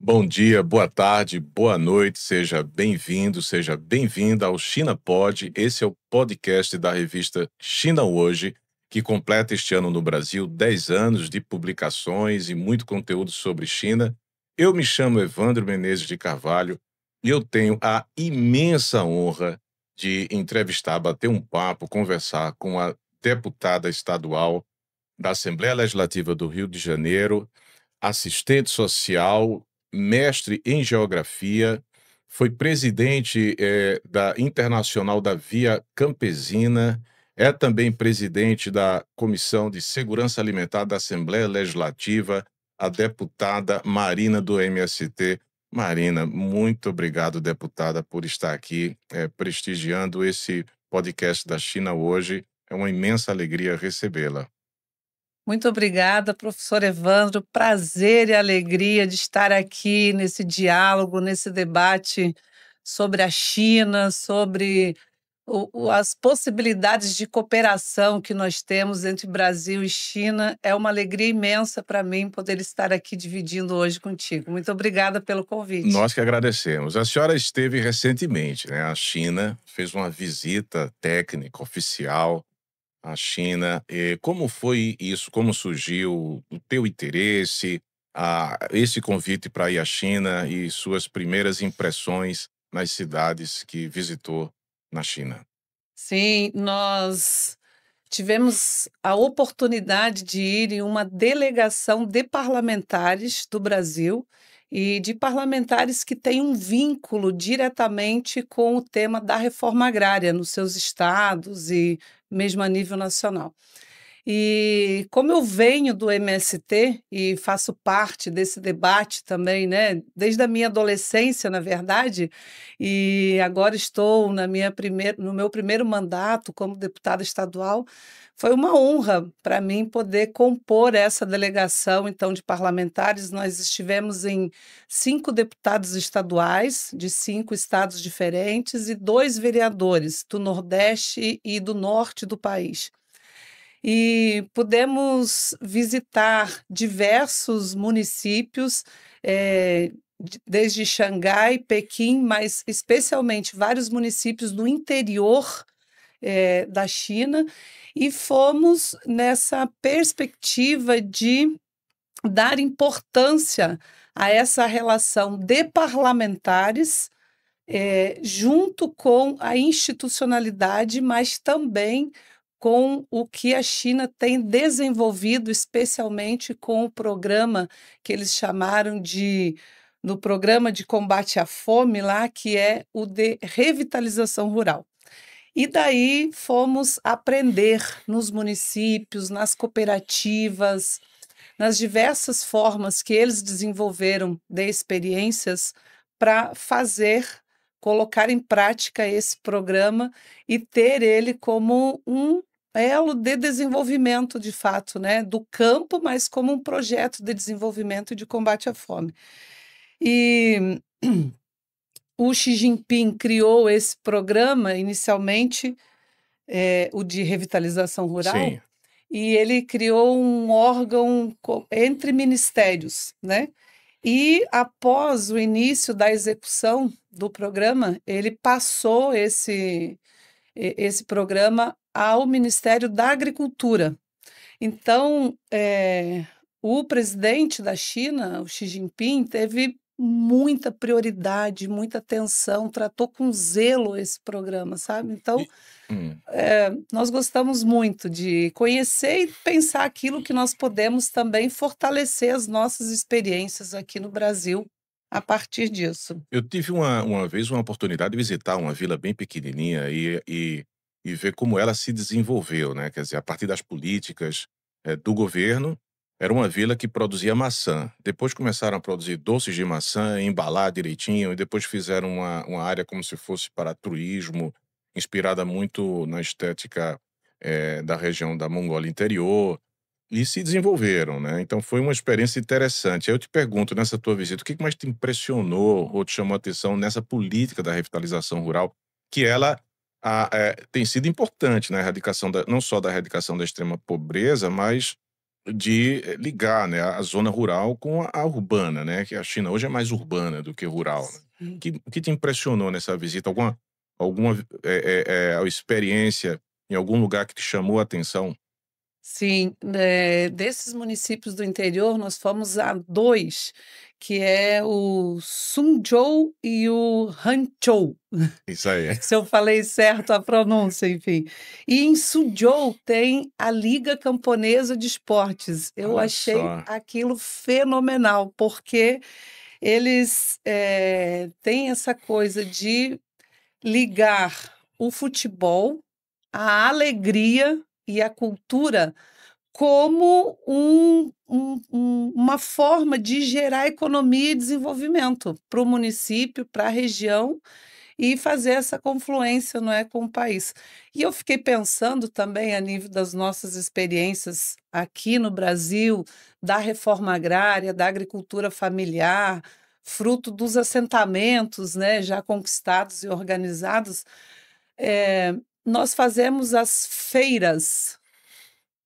Bom dia, boa tarde, boa noite, seja bem-vindo, seja bem-vinda ao China Pod. Esse é o podcast da revista China Hoje, que completa este ano no Brasil 10 anos de publicações e muito conteúdo sobre China. Eu me chamo Evandro Menezes de Carvalho e eu tenho a imensa honra de entrevistar, bater um papo, conversar com a deputada estadual da Assembleia Legislativa do Rio de Janeiro, assistente social, mestre em geografia, foi presidente da Internacional da Via Campesina, é também presidente da Comissão de Segurança Alimentar da Assembleia Legislativa, a deputada Marina do MST. Marina, muito obrigado, deputada, por estar aqui prestigiando esse podcast da China hoje. É uma imensa alegria recebê-la. Muito obrigada, professor Evandro. Prazer e alegria de estar aqui nesse diálogo, nesse debate sobre a China, sobre as possibilidades de cooperação que nós temos entre Brasil e China. É uma alegria imensa para mim poder estar aqui dividindo hoje contigo. Muito obrigada pelo convite. Nós que agradecemos. A senhora esteve recentemente, né? A China fez uma visita técnica oficial à China. E como foi isso? Como surgiu o teu interesse, esse convite para ir à China e suas primeiras impressões nas cidades que visitou na China? Sim, nós tivemos a oportunidade de ir em uma delegação de parlamentares do Brasil e de parlamentares que têm um vínculo diretamente com o tema da reforma agrária nos seus estados e mesmo a nível nacional. E como eu venho do MST e faço parte desse debate também, né, desde a minha adolescência, na verdade, e agora estou no meu primeiro mandato como deputada estadual, foi uma honra para mim poder compor essa delegação, então, de parlamentares. Nós estivemos em 5 deputados estaduais, de 5 estados diferentes, e 2 vereadores do Nordeste e do Norte do país. E pudemos visitar diversos municípios, desde Xangai, Pequim, mas especialmente vários municípios do interior, da China, e fomos nessa perspectiva de dar importância a essa relação de parlamentares, junto com a institucionalidade, mas também com o que a China tem desenvolvido, especialmente com o programa que eles chamaram no programa de combate à fome lá, que é o de revitalização rural. E daí fomos aprender nos municípios, nas cooperativas, nas diversas formas que eles desenvolveram de experiências para colocar em prática esse programa e ter ele como um elo de desenvolvimento, de fato, né, do campo, mas como um projeto de desenvolvimento e de combate à fome. E o Xi Jinping criou esse programa, inicialmente, o de revitalização rural, Sim. e ele criou um órgão entre ministérios, né? E após o início da execução do programa, ele passou esse programa ao Ministério da Agricultura. Então, o presidente da China, o Xi Jinping, teve muita prioridade, muita atenção, tratou com zelo esse programa, sabe? Então, Hum. nós gostamos muito de conhecer e pensar aquilo que nós podemos também fortalecer as nossas experiências aqui no Brasil a partir disso. Eu tive uma vez uma oportunidade de visitar uma vila bem pequenininha e ver como ela se desenvolveu, né, quer dizer, a partir das políticas, do governo. Era uma vila que produzia maçã, depois começaram a produzir doces de maçã, embalar direitinho e depois fizeram uma área como se fosse para turismo, inspirada muito na estética, da região da Mongólia Interior. E se desenvolveram, né, então foi uma experiência interessante. Aí eu te pergunto, nessa tua visita, o que mais te impressionou ou te chamou a atenção nessa política da revitalização rural, que ela, tem sido importante na erradicação não só da erradicação da extrema pobreza, mas de ligar, né, a zona rural com a urbana, né, que a China hoje é mais urbana do que rural, né. Sim. O que te impressionou nessa visita? Alguma, experiência em algum lugar que te chamou a atenção? Sim, desses municípios do interior, nós fomos a 2, que é o Suzhou e o Hangzhou, Isso aí. se eu falei certo a pronúncia, enfim. E em Suzhou tem a Liga Camponesa de Esportes. Eu Olha achei só, aquilo fenomenal, porque eles, têm essa coisa de ligar o futebol, a alegria e a cultura como uma forma de gerar economia e desenvolvimento para o município, para a região e fazer essa confluência, não é, com o país. E eu fiquei pensando também a nível das nossas experiências aqui no Brasil, da reforma agrária, da agricultura familiar, fruto dos assentamentos, né, já conquistados e organizados, nós fazemos as feiras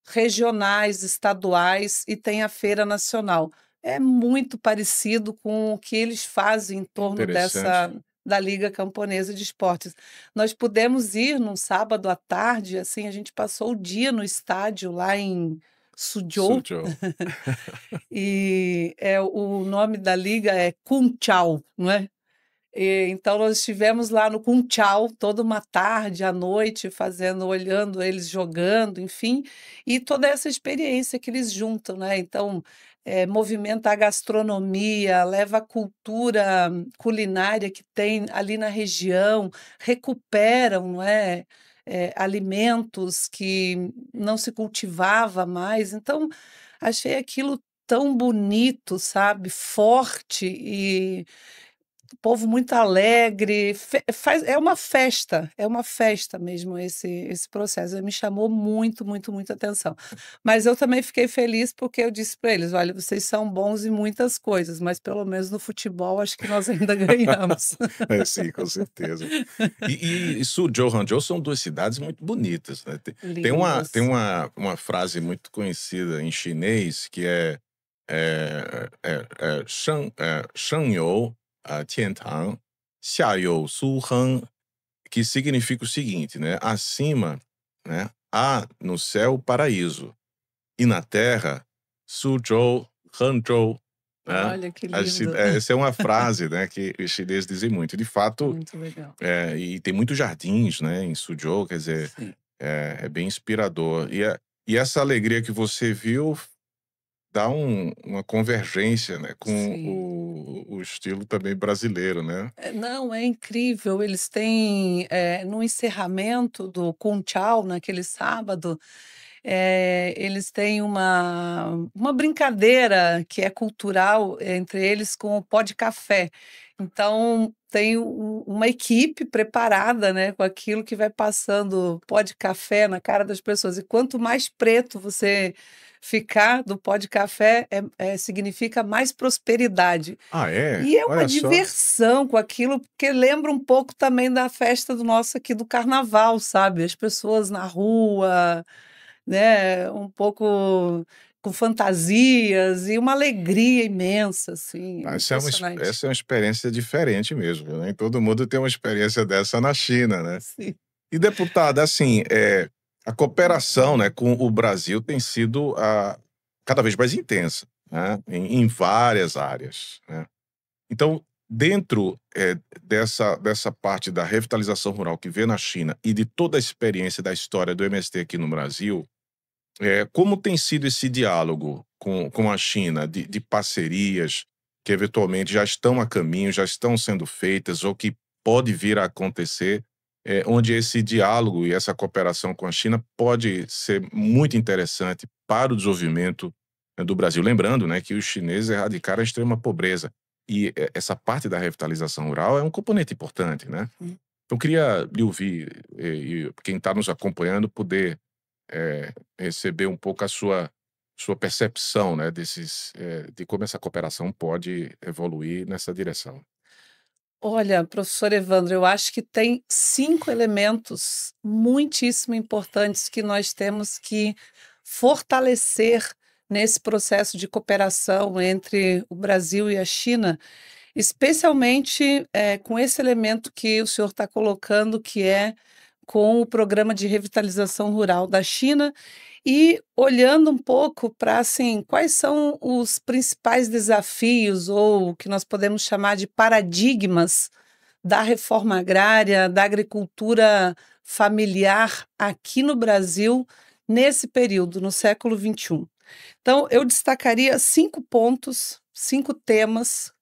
regionais, estaduais e tem a feira nacional. É muito parecido com o que eles fazem em que torno interessante. dessa da Liga Camponesa de Esportes. Nós pudemos ir num sábado à tarde, assim, a gente passou o dia no estádio lá em Suzhou, Suzhou. e o nome da liga é Kunchal, não é? Então nós estivemos lá no Funchal toda uma tarde, à noite, fazendo olhando eles jogando, enfim, e toda essa experiência que eles juntam, né, então, movimenta a gastronomia, leva a cultura culinária que tem ali na região, recuperam, não é, alimentos que não se cultivava mais, então, achei aquilo tão bonito, sabe, forte e povo muito alegre, é uma festa mesmo esse processo, me chamou muito, muito, muita atenção. Mas eu também fiquei feliz, porque eu disse para eles: "Olha, vocês são bons em muitas coisas, mas pelo menos no futebol acho que nós ainda ganhamos". É, sim, com certeza. E Suzhou e Hangzhou são 2 cidades muito bonitas, né. Tem Lindas. uma frase muito conhecida em chinês que "上有天堂，下有苏亨", que significa o seguinte, né, acima, né, há no céu o paraíso, e na terra, Suzhou, Hangzhou, né. Olha que lindo. Essa é uma frase, né, que os chineses dizem muito. De fato, Muito legal. e tem muitos jardins, né, em Suzhou, quer dizer, Sim, é bem inspirador. E essa alegria que você viu dá uma convergência, né, com sim. o estilo também brasileiro, né. Não, é incrível. Eles têm, no encerramento do Conchal, naquele sábado, eles têm uma brincadeira que é cultural entre eles com o pó de café. Então, tem uma equipe preparada, né, com aquilo que vai passando pó de café na cara das pessoas. E quanto mais preto você ficar do pó de café, significa mais prosperidade. Ah, é? E é uma Olha só. diversão com aquilo, porque lembra um pouco também da festa do nosso aqui do carnaval, sabe, as pessoas na rua, né, um pouco com fantasias e uma alegria imensa, assim, Ah, impressionante. essa é uma experiência diferente mesmo, nem todo mundo tem uma experiência dessa na China, né. Sim. E deputada, assim, a cooperação, né, com o Brasil tem sido, cada vez mais intensa, né, em várias áreas, né. Então, dentro, dessa parte da revitalização rural que vê na China e de toda a experiência da história do MST aqui no Brasil, como tem sido esse diálogo com a China de parcerias que eventualmente já estão a caminho, já estão sendo feitas ou que pode vir a acontecer, onde esse diálogo e essa cooperação com a China pode ser muito interessante para o desenvolvimento, do Brasil. Lembrando, né, que os chineses erradicaram a extrema pobreza e essa parte da revitalização rural é um componente importante, né. Hum. Então queria lhe ouvir, e quem está nos acompanhando poder receber um pouco a sua percepção, né, de como essa cooperação pode evoluir nessa direção. Olha, professor Evandro, eu acho que tem 5 elementos muitíssimo importantes que nós temos que fortalecer nesse processo de cooperação entre o Brasil e a China, especialmente com esse elemento que o senhor está colocando, que é com o Programa de Revitalização Rural da China, e olhando um pouco para assim, quais são os principais desafios, ou o que nós podemos chamar de paradigmas da reforma agrária, da agricultura familiar aqui no Brasil, nesse período, no século XXI. Então, eu destacaria 5 pontos, 5 temas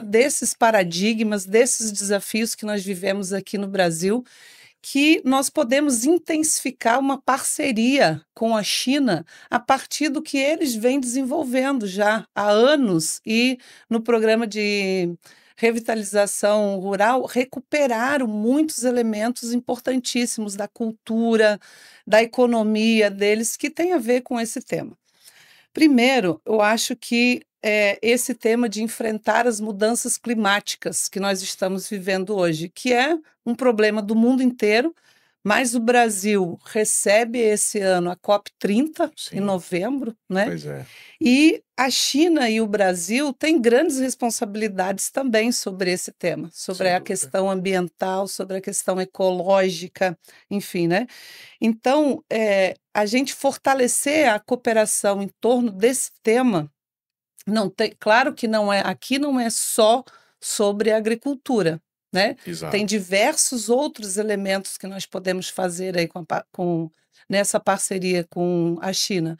desses paradigmas, desses desafios que nós vivemos aqui no Brasil, que nós podemos intensificar uma parceria com a China a partir do que eles vêm desenvolvendo já há anos, e no programa de revitalização rural recuperaram muitos elementos importantíssimos da cultura, da economia deles, que tem a ver com esse tema. Primeiro, eu acho que esse tema de enfrentar as mudanças climáticas que nós estamos vivendo hoje, que é um problema do mundo inteiro, mas o Brasil recebe esse ano a COP30, em Sim, novembro, né? pois é. E a China e o Brasil têm grandes responsabilidades também sobre esse tema, sobre Sem a dúvida. questão ambiental, sobre a questão ecológica, enfim, né? Então, a gente fortalecer a cooperação em torno desse tema, não tem, claro que não é, aqui não é só sobre a agricultura, né? Tem Exato. diversos outros elementos que nós podemos fazer aí nessa parceria com a China,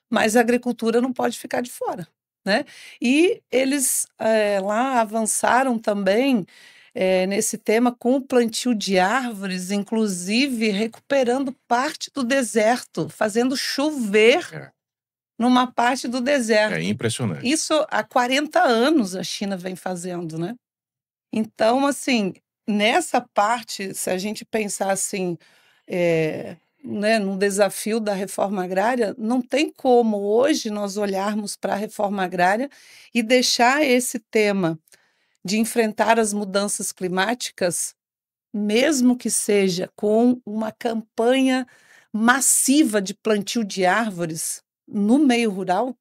mas a agricultura não pode ficar de fora, né? E eles lá avançaram também nesse tema com o plantio de árvores, inclusive recuperando parte do deserto, fazendo chover É, numa parte do é deserto. impressionante. Isso há 40 anos a China vem fazendo, né? Então, assim, nessa parte, se a gente pensar assim, né, no desafio da reforma agrária, não tem como hoje nós olharmos para a reforma agrária e deixar esse tema de enfrentar as mudanças climáticas, mesmo que seja com uma campanha massiva de plantio de árvores no meio rural,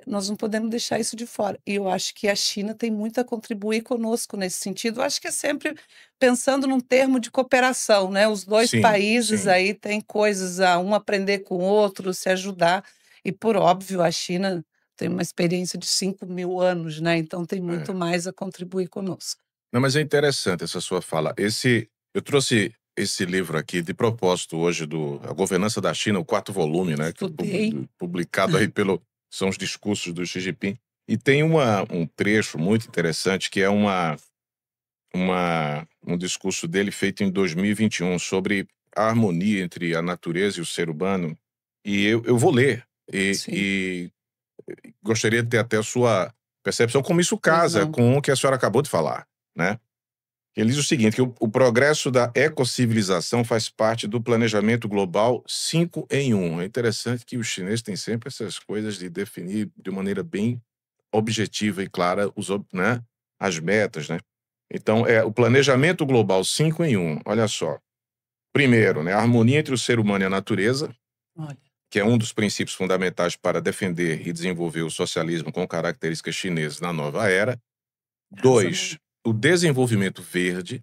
nós não podemos deixar isso de fora. E eu acho que a China tem muito a contribuir conosco nesse sentido. Eu acho que é sempre pensando num termo de cooperação, né? Os dois Sim, países sim. aí têm coisas a um aprender com o outro, se ajudar. E, por óbvio, a China tem uma experiência de 5.000 anos, né? Então tem muito É. mais a contribuir conosco. Não, mas é interessante essa sua fala. Eu trouxe esse livro aqui de propósito hoje do A Governança da China, o 4º volume, né, que Estudei. publicado aí são os discursos do Xi Jinping. E tem um trecho muito interessante que é um discurso dele feito em 2021 sobre a harmonia entre a natureza e o ser humano. E eu vou ler Sim, e gostaria de ter até a sua percepção como isso pois casa não. com o que a senhora acabou de falar, né? Ele diz o seguinte, que o progresso da ecocivilização faz parte do planejamento global 5 em 1. É interessante que os chineses têm sempre essas coisas de definir de maneira bem objetiva e clara né, as metas, né? Então, o planejamento global 5 em 1. Olha só. Primeiro, né, a harmonia entre o ser humano e a natureza, Olha, que é um dos princípios fundamentais para defender e desenvolver o socialismo com características chinesas na nova era. razão. 2, o desenvolvimento verde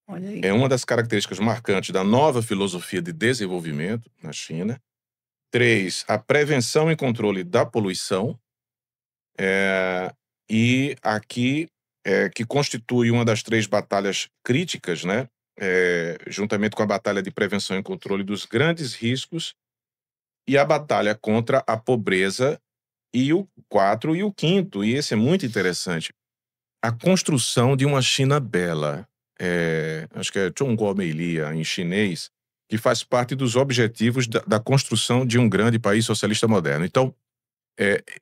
Olha aí. é uma das características marcantes da nova filosofia de desenvolvimento na China. 3, a prevenção e controle da poluição. E aqui, que constitui uma das 3 batalhas críticas, né? Juntamente com a batalha de prevenção e controle dos grandes riscos e a batalha contra a pobreza, e o 4 e o 5º, e esse é muito interessante, a construção de uma China bela. Acho que é Zhongguo Meilia, em chinês, que faz parte dos objetivos da construção de um grande país socialista moderno. Então,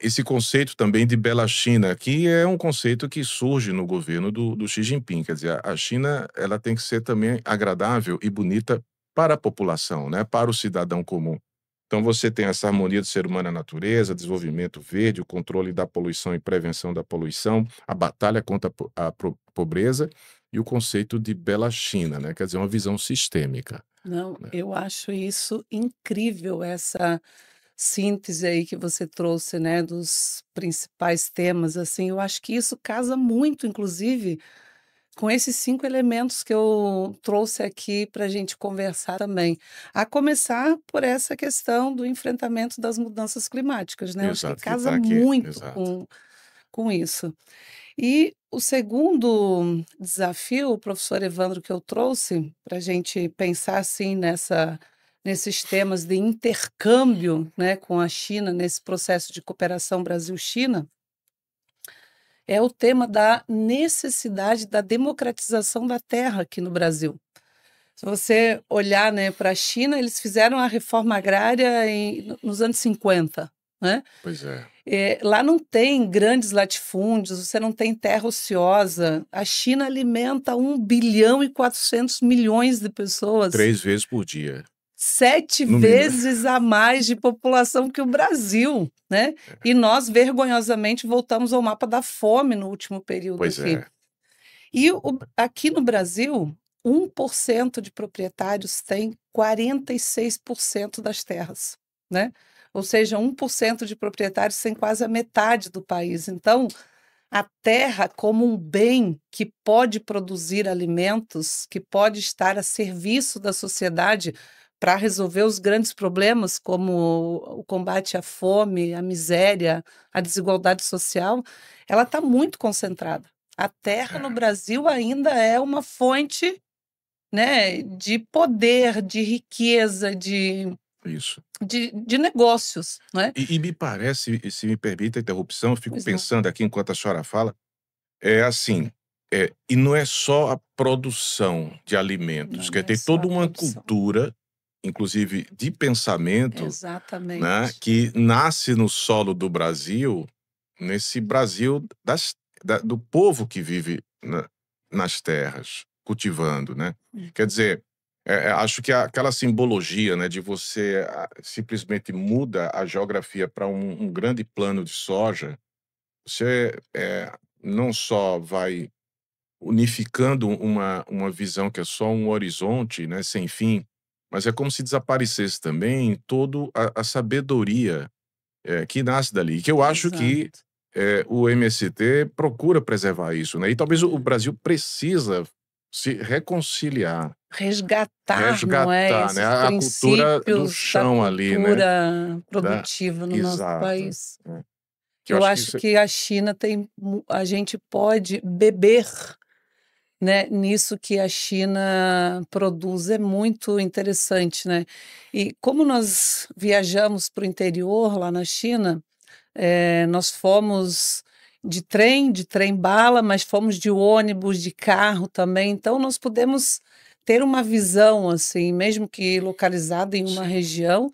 esse conceito também de bela China, que é um conceito que surge no governo do Xi Jinping. Quer dizer, a China ela tem que ser também agradável e bonita para a população, né? Para o cidadão comum. Então, você tem essa harmonia do ser humano e natureza, desenvolvimento verde, o controle da poluição e prevenção da poluição, a batalha contra a pobreza e o conceito de bela China, né? Quer dizer, uma visão sistêmica. Não, Né? eu acho isso incrível, essa síntese aí que você trouxe, né, dos principais temas, assim, eu acho que isso casa muito, inclusive, com esses 5 elementos que eu trouxe aqui para a gente conversar também. A começar por essa questão do enfrentamento das mudanças climáticas, né, eu acho que Exato, que casa está aqui. muito Exato. com isso. E o segundo desafio, o professor Evandro, que eu trouxe para a gente pensar assim nesses temas de intercâmbio, né, com a China, nesse processo de cooperação Brasil-China, é o tema da necessidade da democratização da terra aqui no Brasil. Se você olhar, né, para a China, eles fizeram a reforma agrária nos anos 50, né? Pois é. Lá não tem grandes latifúndios, você não tem terra ociosa. A China alimenta 1,4 bilhão de pessoas, 3 vezes por dia, 7 no mínimo. vezes a mais de população que o Brasil, né? E nós, vergonhosamente, voltamos ao mapa da fome no último período Pois aqui. é. E aqui no Brasil, 1% de proprietários tem 46% das terras, né? Ou seja, 1% de proprietários tem quase a metade do país. Então, a terra como um bem que pode produzir alimentos, que pode estar a serviço da sociedade para resolver os grandes problemas, como o combate à fome, à miséria, à desigualdade social, ela está muito concentrada. A terra no Brasil ainda é uma fonte, né, de poder, de riqueza, Isso. de negócios, né? E me parece, e se me permite a interrupção, eu fico Pois não, pensando aqui enquanto a senhora fala, é assim, e não é só a produção de alimentos, não que é tem só toda a uma produção. cultura, inclusive de pensamento, né, Exatamente, que nasce no solo do Brasil, nesse Brasil do povo que vive nas terras, cultivando, né? Quer dizer, acho que aquela simbologia, né, de você simplesmente muda a geografia para um grande plano de soja, você não só vai unificando uma visão que é só um horizonte, né, sem fim, mas é como se desaparecesse também toda a sabedoria que nasce dali. Que eu acho que exato. o MST procura preservar isso, né? E talvez o Brasil precisa se reconciliar, Resgatar, não é, resgatar, né, esses a cultura do princípios da chão ali, né? cultura Da produtiva no nosso Exato. país. Que eu Eu acho que acho isso que a China a gente pode beber, né, nisso que a China produz, é muito interessante, né? E como nós viajamos para o interior lá na China, nós fomos de trem bala, mas fomos de ônibus, de carro também. Então nós podemos ter uma visão assim, mesmo que localizada em uma sim, região,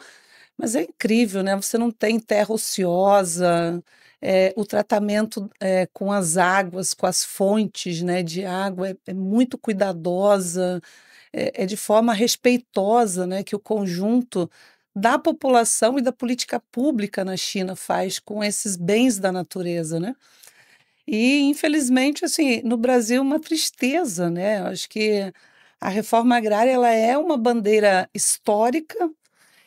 mas é incrível, né? Você não tem terra ociosa, o tratamento com as águas, com as fontes, né, de água é muito cuidadosa, é de forma respeitosa, né, que o conjunto da população e da política pública na China faz com esses bens da natureza, né? E infelizmente, assim, no Brasil uma tristeza, né? Eu acho que a reforma agrária ela é uma bandeira histórica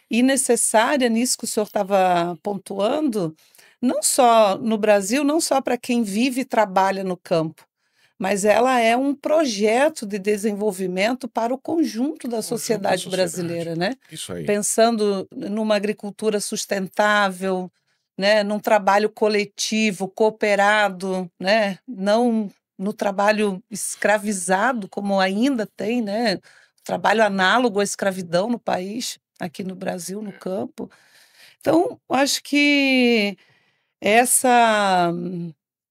e necessária nisso que o senhor estava pontuando, não só no Brasil, não só para quem vive e trabalha no campo, mas ela é um projeto de desenvolvimento para o conjunto da conjunto da sociedade sociedade. brasileira, né? Isso aí. Pensando numa agricultura sustentável, né? Num trabalho coletivo, cooperado, né? Não no trabalho escravizado, como ainda tem, né? Trabalho análogo à escravidão no país, aqui no Brasil, no campo. Então, acho que essa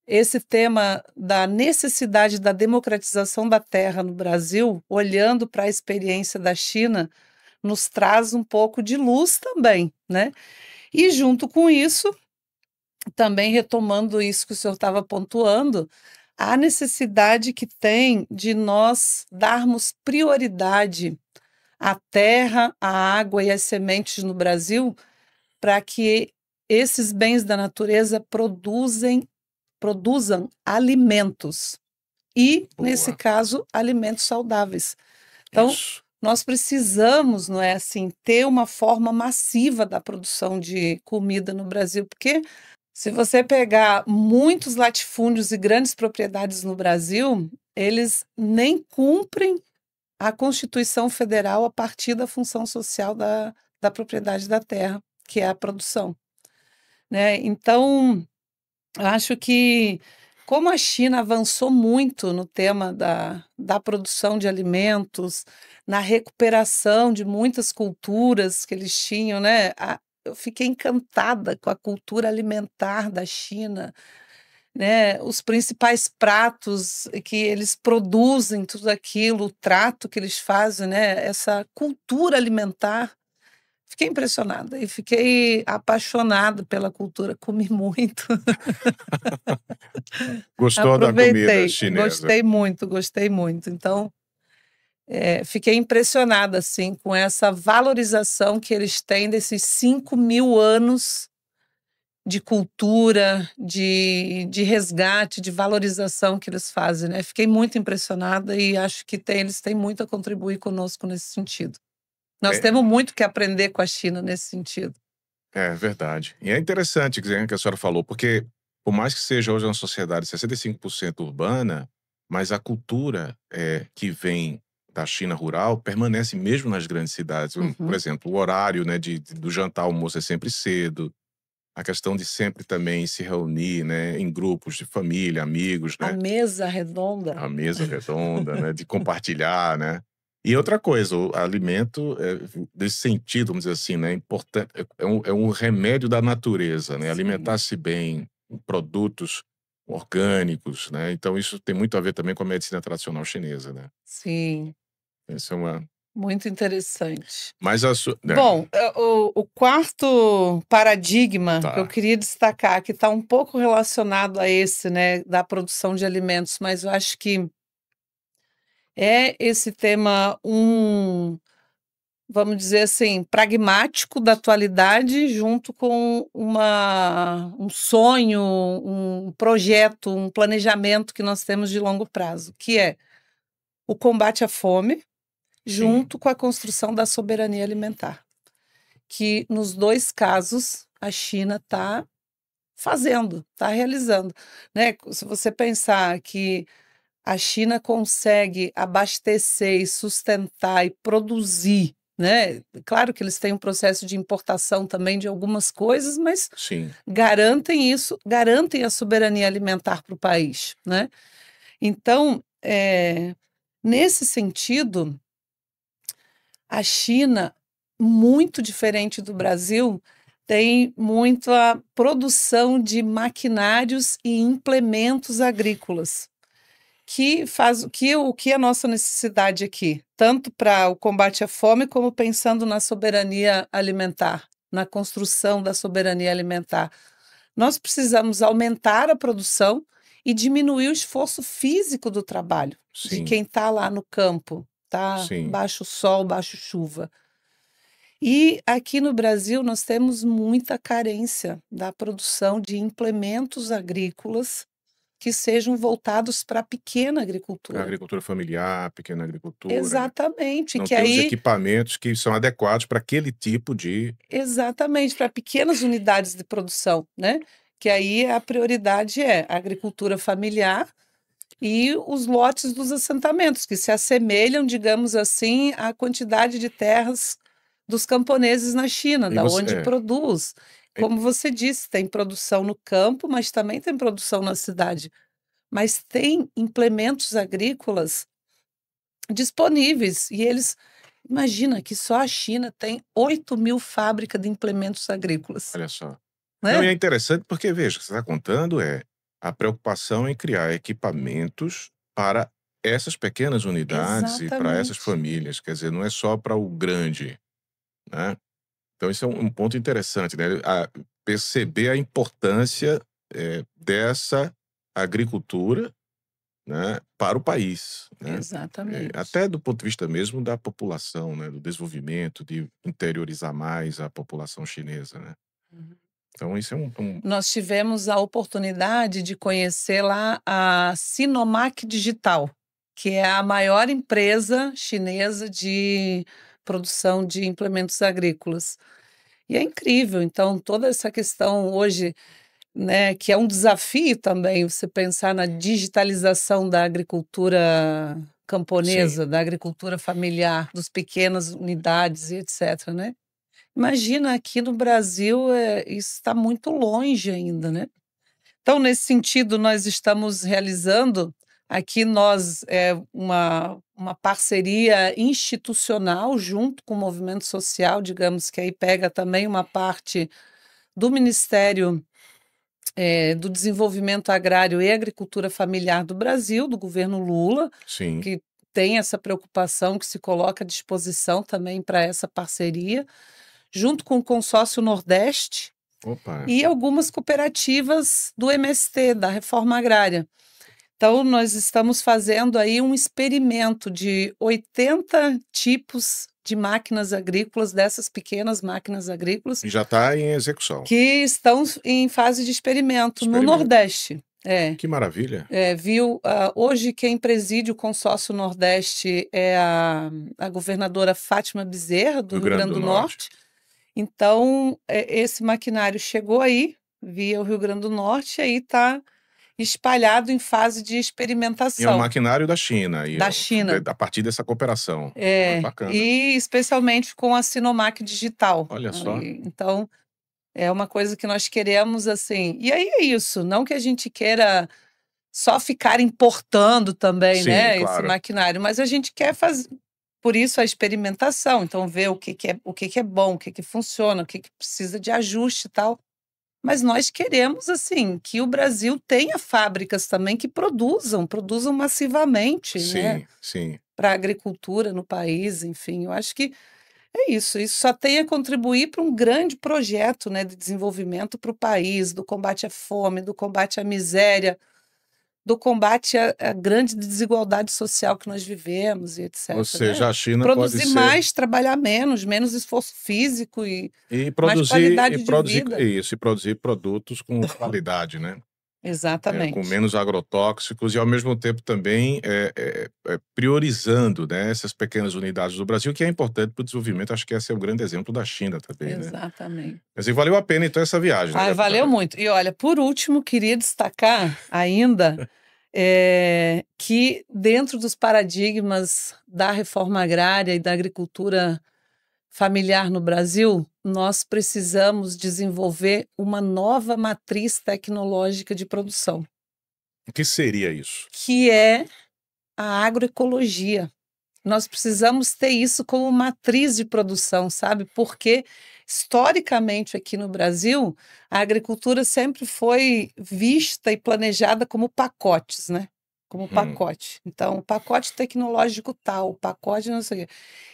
esse tema da necessidade da democratização da terra no Brasil, olhando para a experiência da China, nos traz um pouco de luz também, né? E junto com isso, também retomando isso que o senhor estava pontuando, a necessidade que tem de nós darmos prioridade à terra, à água e às sementes no Brasil, para que esses bens da natureza produzam alimentos e, nesse Boa. caso, alimentos saudáveis. Então, Isso. nós precisamos, não é assim, ter uma forma massiva da produção de comida no Brasil, porque se você pegar muitos latifúndios e grandes propriedades no Brasil, eles nem cumprem a Constituição Federal a partir da função social da propriedade da terra, que é a produção, né? Então, acho que, como a China avançou muito no tema da produção de alimentos, na recuperação de muitas culturas que eles tinham, né? Eu fiquei encantada com a cultura alimentar da China, né? Os principais pratos que eles produzem, tudo aquilo, o trato que eles fazem, né? Essa cultura alimentar. Fiquei impressionada e fiquei apaixonada pela cultura, comi muito. Gostou da comida Aproveitei, chinesa? gostei muito. Então, fiquei impressionada, assim, com essa valorização que eles têm desses 5.000 anos de cultura, de resgate, de valorização que eles fazem, né? Fiquei muito impressionada e acho que eles têm muito a contribuir conosco nesse sentido. Nós É, temos muito que aprender com a China nesse sentido. é verdade. E é interessante que a senhora falou, porque por mais que seja hoje uma sociedade 65% urbana, mas a cultura que vem da China rural permanece mesmo nas grandes cidades. Por Uhum. exemplo, o horário, né, do jantar ao almoço é sempre cedo, a questão de sempre também se reunir, né, em grupos de família, amigos, A né, mesa redonda. a mesa redonda, né, de compartilhar, né. E outra coisa, o alimento, nesse sentido, vamos dizer assim, né, importante, é um remédio da natureza, né, Sim, alimentar-se bem, com produtos orgânicos, né, então isso tem muito a ver também com a medicina tradicional chinesa, né. sim, Essa é uma muito interessante. mas a su né, Bom, o quarto paradigma que eu tá, queria destacar, que está um pouco relacionado a esse, né, da produção de alimentos, mas eu acho que é esse tema, vamos dizer assim, pragmático da atualidade, junto com um sonho, um projeto, um planejamento que nós temos de longo prazo, que é o combate à fome, sim. junto com a construção da soberania alimentar, que nos dois casos a China está fazendo, está realizando, né? Se você pensar que a China consegue abastecer e sustentar e produzir, né? Claro que eles têm um processo de importação também de algumas coisas, mas Sim, garantem isso, garantem a soberania alimentar para o país, né? Então, nesse sentido, a China, muito diferente do Brasil, tem muita produção de maquinários e implementos agrícolas, que faz o que é a nossa necessidade aqui, tanto para o combate à fome, como pensando na soberania alimentar, na construção da soberania alimentar. Nós precisamos aumentar a produção e diminuir o esforço físico do trabalho de sim, quem está lá no campo, tá sim. baixo sol, baixo chuva. E aqui no Brasil nós temos muita carência da produção de implementos agrícolas que sejam voltados para a pequena Para agricultura. agricultura familiar, pequena agricultura, né. Exatamente, Não que ter os aí equipamentos que são adequados para aquele tipo de exatamente, para pequenas unidades de produção, né, que aí a prioridade é a agricultura familiar e os lotes dos assentamentos, que se assemelham, digamos assim, à quantidade de terras dos camponeses na China, e da você onde produz. é, Como você disse, tem produção no campo, mas também tem produção na cidade. Mas tem implementos agrícolas disponíveis e eles imagina que só a China tem 8.000 fábricas de implementos agrícolas, olha só. Não, e né? é interessante porque veja, o que você está contando é a preocupação em criar equipamentos para essas pequenas unidades e para essas Exatamente, famílias, quer dizer, não é só para o grande, né. Então isso é um ponto interessante, né, perceber a importância, dessa agricultura, né, para o país, né. exatamente. Até do ponto de vista mesmo da população, né, do desenvolvimento, de interiorizar mais a população chinesa, né. Uhum. Então isso é um Nós tivemos a oportunidade de conhecer lá a Sinomac Digital. que é a maior empresa chinesa de produção de implementos agrícolas. E é incrível, então, toda essa questão hoje, né, que é um desafio também, você pensar na digitalização da agricultura Sim. camponesa, da agricultura familiar, dos pequenas unidades e etc, né? Imagina aqui no Brasil, isso está muito longe ainda, né? Então, nesse sentido, nós estamos realizando aqui uma parceria institucional junto com o movimento social, digamos que aí pega também uma parte do Ministério do Desenvolvimento Agrário e Agricultura Familiar do Brasil, do governo Lula, Sim. que tem essa preocupação, que se coloca à disposição também para essa parceria, junto com o Consórcio Nordeste Opa. e algumas cooperativas do MST, da Reforma Agrária. Então, nós estamos fazendo aí um experimento de 80 tipos de máquinas agrícolas, dessas pequenas máquinas agrícolas, E já está em execução. que estão em fase de experimento no Experimento. Nordeste. Que maravilha. Hoje quem preside o consórcio Nordeste é a governadora Fátima Bezerra, do Rio Grande do Norte. Então, esse maquinário chegou aí, via o Rio Grande do Norte, e aí está espalhado em fase de E é um experimentação. maquinário da China. Da China. A partir dessa cooperação. Bacana. E especialmente com a Sinomac Digital. Olha só. Então, é uma coisa que nós queremos, assim. E aí é isso, não que a gente queira só ficar importando também, Sim, né, esse claro. maquinário, mas a gente quer fazer, por isso a experimentação, então ver o que é bom, o que funciona, o que precisa de ajuste e tal. Mas nós queremos, assim, que o Brasil tenha fábricas também que produzam massivamente, né, Sim, sim. para a agricultura no país, enfim, eu acho que é isso só tem a contribuir para um grande projeto, né, de desenvolvimento para o país, do combate à fome, do combate à miséria, do combate à grande desigualdade social que nós vivemos e etc, Ou seja, né. a China pode Produzir ser... mais, trabalhar menos esforço físico e E mais qualidade de produzir vida. isso, e produzir produtos com qualidade, né? Com Exatamente. menos agrotóxicos e, ao mesmo tempo, também priorizando, né, essas pequenas unidades do Brasil, que é importante para o desenvolvimento. Acho que esse é o grande exemplo da China também, né? Exatamente. Mas e valeu a pena, então, essa viagem, né? Valeu muito. E olha, por último, queria destacar ainda que dentro dos paradigmas da reforma agrária e da agricultura familiar no Brasil, nós precisamos desenvolver uma nova matriz tecnológica de produção, O que seria isso? que é a agroecologia. Nós precisamos ter isso como matriz de produção, sabe? Porque, historicamente, aqui no Brasil, a agricultura sempre foi vista e planejada como pacotes, né? Como pacote. Então, o pacote tecnológico tal, o pacote não sei o quê.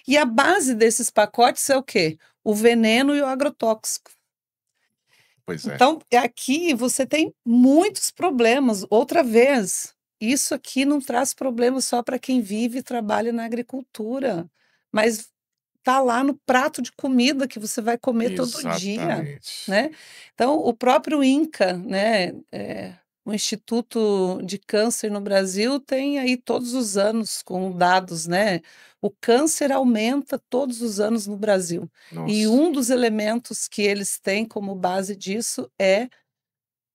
E a base desses pacotes é o quê? O veneno e o agrotóxico. Pois é. Então, aqui você tem muitos problemas. Outra vez, isso aqui não traz problema só para quem vive e trabalha na agricultura, mas tá lá no prato de comida que você vai comer todo dia, Exatamente. né? Então, o próprio INCA, né, o Instituto de Câncer no Brasil tem aí todos os anos com dados, né? O câncer aumenta todos os anos no Brasil. E Nossa. um dos elementos que eles têm como base disso é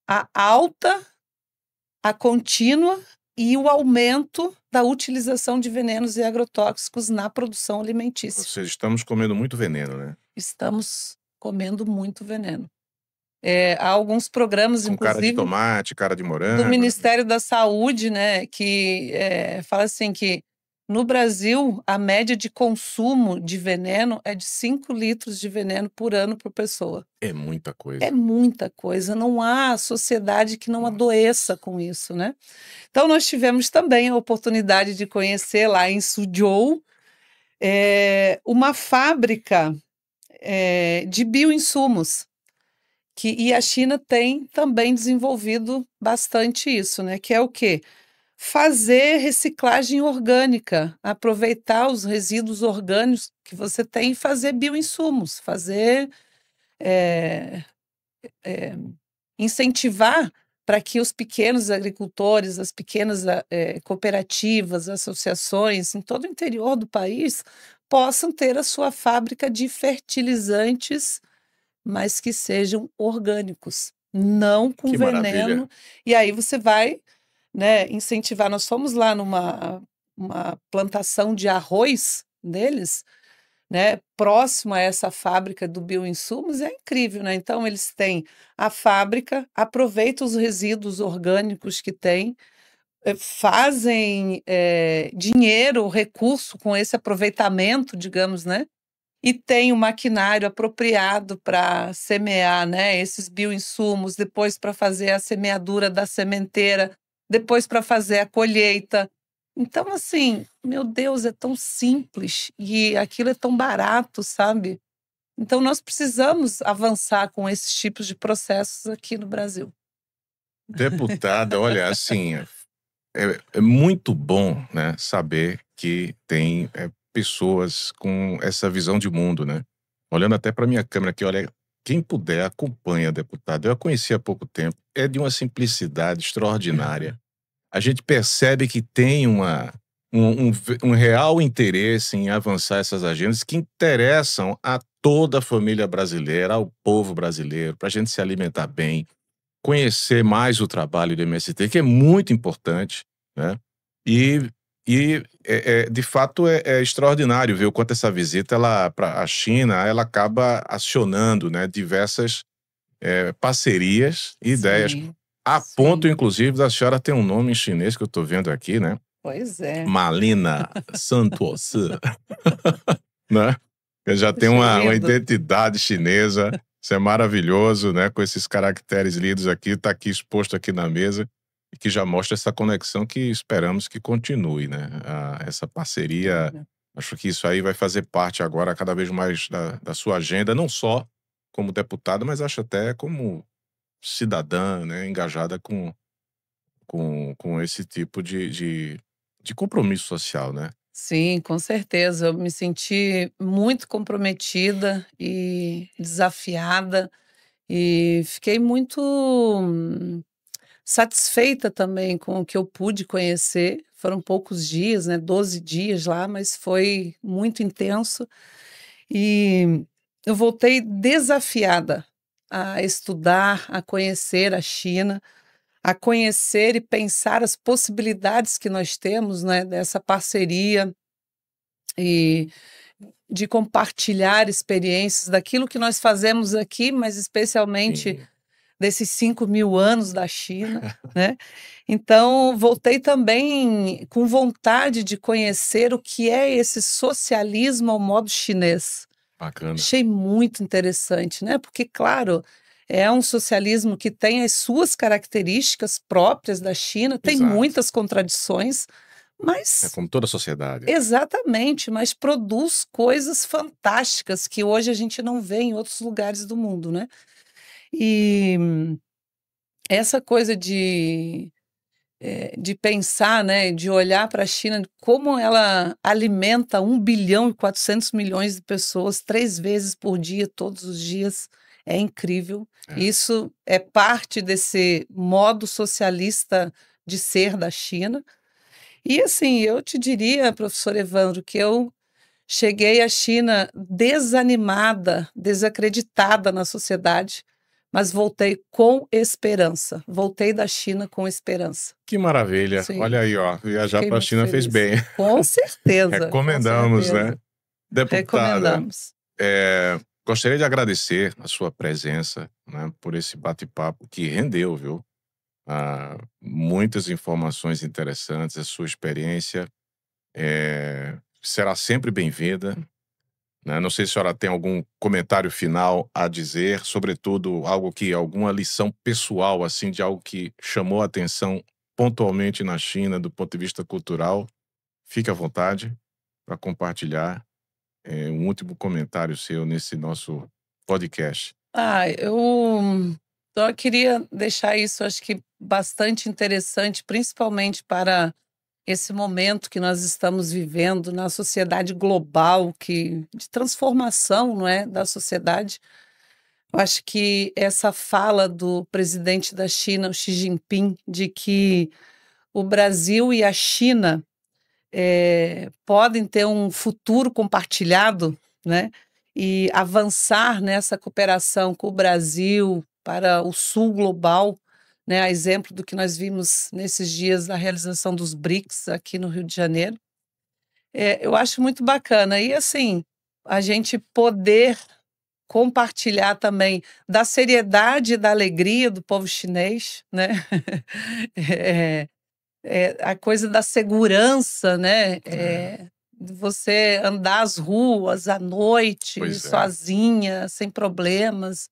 a alta, a contínua e o aumento da utilização de venenos e agrotóxicos na produção Ou alimentícia. seja, estamos comendo muito veneno, né? Estamos comendo muito veneno. Há alguns programas, Com cara de inclusive, tomate, cara de do morango. Ministério da Saúde, né, que fala assim que no Brasil a média de consumo de veneno é de 5 litros de veneno por ano por pessoa. É muita coisa. É muita coisa, não há sociedade que não adoeça com isso, né? Então nós tivemos também a oportunidade de conhecer lá em Suzhou uma fábrica de bioinsumos. E a China tem também desenvolvido bastante isso, né? Que é o quê? Fazer reciclagem orgânica, aproveitar os resíduos orgânicos que você tem e fazer bioinsumos, incentivar para que os pequenos agricultores, as pequenas cooperativas, associações em todo o interior do país possam ter a sua fábrica de fertilizantes, mas que sejam orgânicos, não com Que maravilha. veneno. E aí você vai, né, incentivar. Nós fomos lá numa uma plantação de arroz deles, né, próximo a essa fábrica do bioinsumos, é incrível, né? Então eles têm a fábrica, aproveitam os resíduos orgânicos que têm, fazem dinheiro, recurso com esse aproveitamento, digamos, né? E tem o maquinário apropriado para semear, né, esses bioinsumos, depois para fazer a semeadura da sementeira, depois para fazer a colheita. Então, assim, meu Deus, é tão simples e aquilo é tão barato, sabe? Então, nós precisamos avançar com esses tipos de processos aqui no Brasil. Deputada, olha, assim, é muito bom, né, saber que tem pessoas com essa visão de mundo, né? Olhando até para minha câmera aqui, olha, quem puder, acompanha, deputada. Eu a conheci há pouco tempo, é de uma simplicidade extraordinária. A gente percebe que tem um real interesse em avançar essas agendas que interessam a toda a família brasileira, ao povo brasileiro, para a gente se alimentar bem, conhecer mais o trabalho do MST, que é muito importante, né? E, de fato é extraordinário ver o quanto essa visita para a China ela acaba acionando, né, diversas parcerias e ideias, Sim, a ponto, sim. inclusive, da senhora ter um nome em chinês que eu estou vendo aqui, né? Pois é. Malina Santuosi, né? Que já tem Achei uma lindo. identidade chinesa. Isso é maravilhoso, né? Com esses caracteres lidos aqui, está aqui exposto aqui na mesa, e que já mostra essa conexão que esperamos que continue, né? Essa parceria, acho que isso aí vai fazer parte agora cada vez mais da sua agenda, não só como deputada, mas acho até como cidadã, né? Engajada com esse tipo de compromisso social, né? Sim, com certeza. Eu me senti muito comprometida e desafiada, e fiquei muito satisfeita também com o que eu pude conhecer. Foram poucos dias, né? 12 dias lá, mas foi muito intenso. E eu voltei desafiada a estudar, a conhecer a China, a conhecer e pensar as possibilidades que nós temos, né, dessa parceria e de compartilhar experiências daquilo que nós fazemos aqui, mas especialmente Sim. desses 5.000 anos da China, né? Então, voltei também com vontade de conhecer o que é esse socialismo ao modo chinês. Bacana. Achei muito interessante, né? Porque, claro, é um socialismo que tem as suas características próprias da China, tem Exato. muitas contradições, É mas como toda a sociedade. exatamente, mas produz coisas fantásticas que hoje a gente não vê em outros lugares do mundo, né? E essa coisa de pensar, né, de olhar para a China, como ela alimenta 1,4 bilhão de pessoas 3 vezes por dia, todos os dias, é incrível. É. Isso é parte desse modo socialista de ser da China. E assim, eu te diria, professor Evandro, que eu cheguei à China desanimada, desacreditada na sociedade, mas voltei com esperança. Voltei da China com esperança. Que maravilha. Sim, Olha aí, ó, viajar fiquei para a muito China fez feliz. bem. Com certeza, com Recomendamos, né? certeza. Deputada, Recomendamos. gostaria de agradecer a sua presença, né, por esse bate-papo que rendeu, viu? Muitas informações interessantes, a sua experiência será sempre bem-vinda, né? Não sei se a senhora tem algum comentário final a dizer, sobretudo alguma lição pessoal, assim, de algo que chamou a atenção pontualmente na China, do ponto de vista cultural. Fique à vontade para compartilhar um último comentário seu nesse nosso podcast. Eu só queria deixar isso, acho que bastante interessante, principalmente para esse momento que nós estamos vivendo na sociedade global, de transformação, não é, da sociedade. Eu acho que essa fala do presidente da China, o Xi Jinping, de que o Brasil e a China podem ter um futuro compartilhado, né? E avançar nessa cooperação com o Brasil para o sul global, né? A exemplo do que nós vimos nesses dias da realização dos BRICS aqui no Rio de Janeiro. Eu acho muito bacana. E assim, a gente poder compartilhar também da seriedade e da alegria do povo chinês, né? É, a coisa da segurança, né? De você andar as ruas à noite, Pois é. sozinha, sem problemas.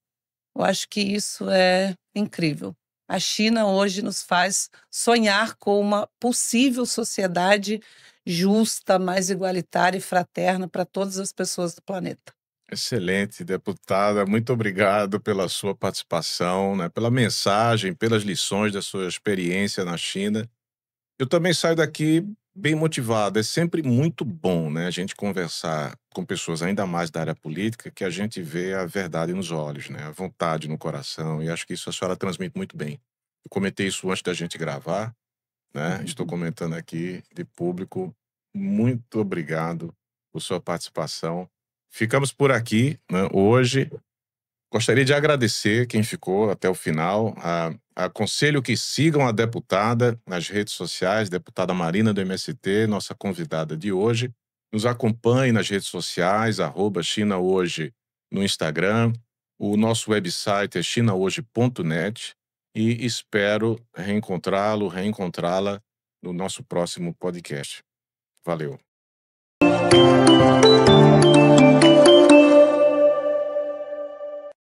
Eu acho que isso é incrível. A China hoje nos faz sonhar com uma possível sociedade justa, mais igualitária e fraterna para todas as pessoas do planeta. Excelente, deputada. Muito obrigado pela sua participação, né, pela mensagem, pelas lições da sua experiência na China. Eu também saio daqui bem motivado. É sempre muito bom, né, a gente conversar com pessoas ainda mais da área política, que a gente vê a verdade nos olhos, né, a vontade no coração, e acho que isso a senhora transmite muito bem. Eu comentei isso antes da gente gravar, né, estou comentando aqui de público. Muito obrigado por sua participação. Ficamos por aqui, né, hoje. Gostaria de agradecer quem ficou até o final. Aconselho que sigam a deputada nas redes sociais, deputada Marina do MST, nossa convidada de hoje. Nos acompanhe nas redes sociais, @ChinaHoje no Instagram. O nosso website é chinahoje.net e espero reencontrá-la no nosso próximo podcast. Valeu.